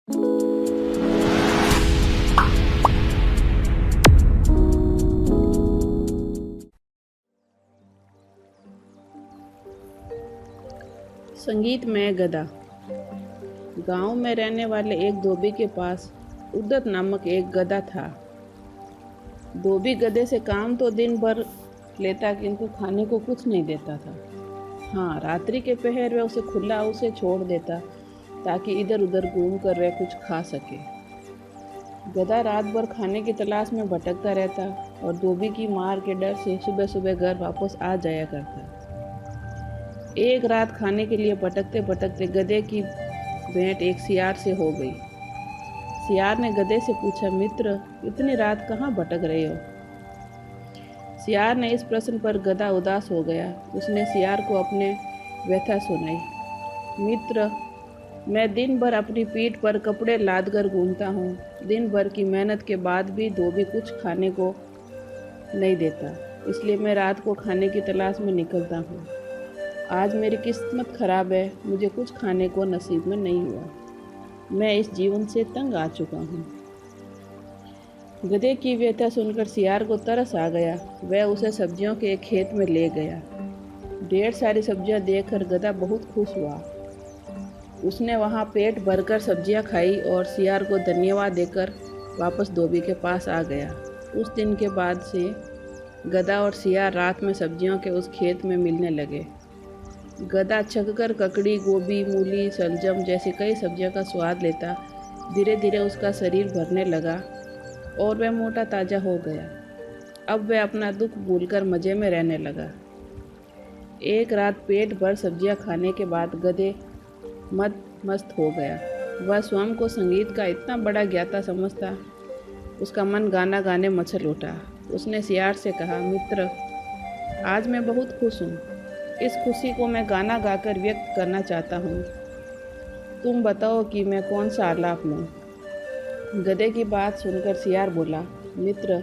संगीत में गधा। गांव में रहने वाले एक धोबी के पास उद्दत नामक एक गधा था। धोबी गधे से काम तो दिन भर लेता, किंतु खाने को कुछ नहीं देता था। हाँ, रात्रि के पहर वह उसे खुला उसे छोड़ देता ताकि इधर उधर घूम कर वह कुछ खा सके। गधा रात भर खाने की तलाश में भटकता रहता और धोबी की मार के डर से सुबह सुबह घर वापस आ जाया करता। एक रात खाने के लिए भटकते भटकते गधे की भेंट एक सियार से हो गई। सियार ने गधे से पूछा, मित्र, इतनी रात कहाँ भटक रहे हो? सियार ने इस प्रश्न पर गधा उदास हो गया। उसने सियार को अपने व्यथा सुनाई। मित्र, मैं दिन भर अपनी पीठ पर कपड़े लाद कर घूमता हूँ। दिन भर की मेहनत के बाद भी धोबी कुछ खाने को नहीं देता, इसलिए मैं रात को खाने की तलाश में निकलता हूँ। आज मेरी किस्मत खराब है, मुझे कुछ खाने को नसीब में नहीं हुआ। मैं इस जीवन से तंग आ चुका हूँ। गधे की व्यथा सुनकर सियार को तरस आ गया। वह उसे सब्जियों के एक खेत में ले गया। ढेर सारी सब्जियां देखकर गधा बहुत खुश हुआ। उसने वहां पेट भरकर सब्जियां खाई और सियार को धन्यवाद देकर वापस धोबी के पास आ गया। उस दिन के बाद से गधा और सियार रात में सब्जियों के उस खेत में मिलने लगे। गधा छककर ककड़ी, गोभी, मूली, शलजम जैसी कई सब्जियों का स्वाद लेता। धीरे धीरे उसका शरीर भरने लगा और वह मोटा ताजा हो गया। अब वह अपना दुख भूलकर मज़े में रहने लगा। एक रात पेट भर सब्जियां खाने के बाद गधे मस्त हो गया। वह स्वयं को संगीत का इतना बड़ा ज्ञाता समझता। उसका मन गाना गाने मचल उठा। उसने सियार से कहा, मित्र, आज मैं बहुत खुश हूँ। इस खुशी को मैं गाना गाकर व्यक्त करना चाहता हूँ। तुम बताओ कि मैं कौन सा आलाप लूँ? गधे की बात सुनकर सियार बोला, मित्र,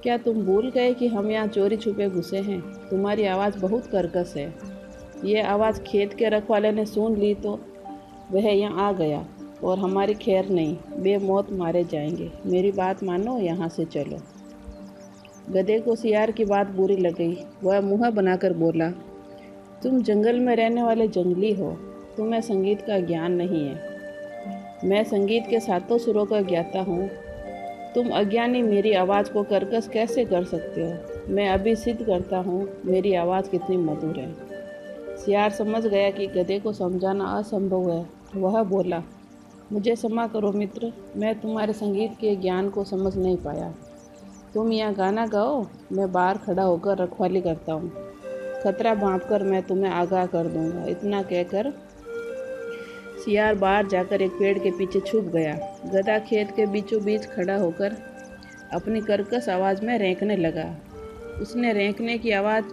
क्या तुम भूल गए कि हम यहाँ चोरी छुपे घुसे हैं? तुम्हारी आवाज़ बहुत कर्कश है। ये आवाज़ खेत के रखवाले ने सुन ली तो वह यहाँ आ गया और हमारी खैर नहीं, बेमौत मारे जाएंगे। मेरी बात मानो, यहाँ से चलो। गधे को सियार की बात बुरी लग गई। वह मुँह बनाकर बोला, तुम जंगल में रहने वाले जंगली हो, तुम्हें संगीत का ज्ञान नहीं है। मैं संगीत के सातों सुरों का ज्ञाता हूँ। तुम अज्ञानी मेरी आवाज़ को कर्कश कैसे कर सकते हो? मैं अभी सिद्ध करता हूँ मेरी आवाज़ कितनी मधुर है। सियार समझ गया कि गधे को समझाना असंभव है। वह बोला, मुझे क्षमा करो मित्र, मैं तुम्हारे संगीत के ज्ञान को समझ नहीं पाया। तुम यहाँ गाना गाओ, मैं बाहर खड़ा होकर रखवाली करता हूँ। खतरा भांपकर मैं तुम्हें आगाह कर दूंगा। इतना कहकर सियार बाहर जाकर एक पेड़ के पीछे छुप गया। गधा खेत के बीचों बीच खड़ा होकर अपनी कर्कश आवाज़ में रेंकने लगा। उसने रेंकने की आवाज़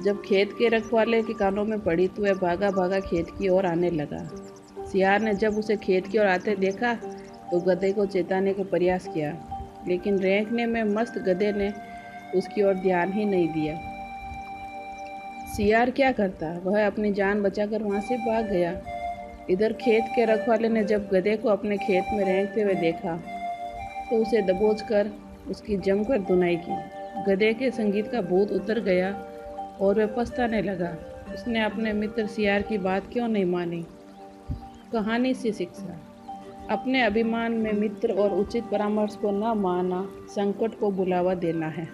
जब खेत के रखवाले के कानों में पड़ी तो वह भागा भागा खेत की ओर आने लगा। सियार ने जब उसे खेत की ओर आते देखा तो गधे को चेताने का प्रयास किया, लेकिन रेंकने में मस्त गधे ने उसकी ओर ध्यान ही नहीं दिया। सियार क्या करता, वह अपनी जान बचाकर वहाँ से भाग गया। इधर खेत के रखवाले ने जब गधे को अपने खेत में रेंकते हुए देखा तो उसे दबोचकर उसकी जमकर धुनाई की। गधे के संगीत का भूत उतर गया और वह पछताने लगा। उसने अपने मित्र सियार की बात क्यों नहीं मानी। कहानी से शिक्षा, अपने अभिमान में मित्र और उचित परामर्श को न मानना संकट को बुलावा देना है।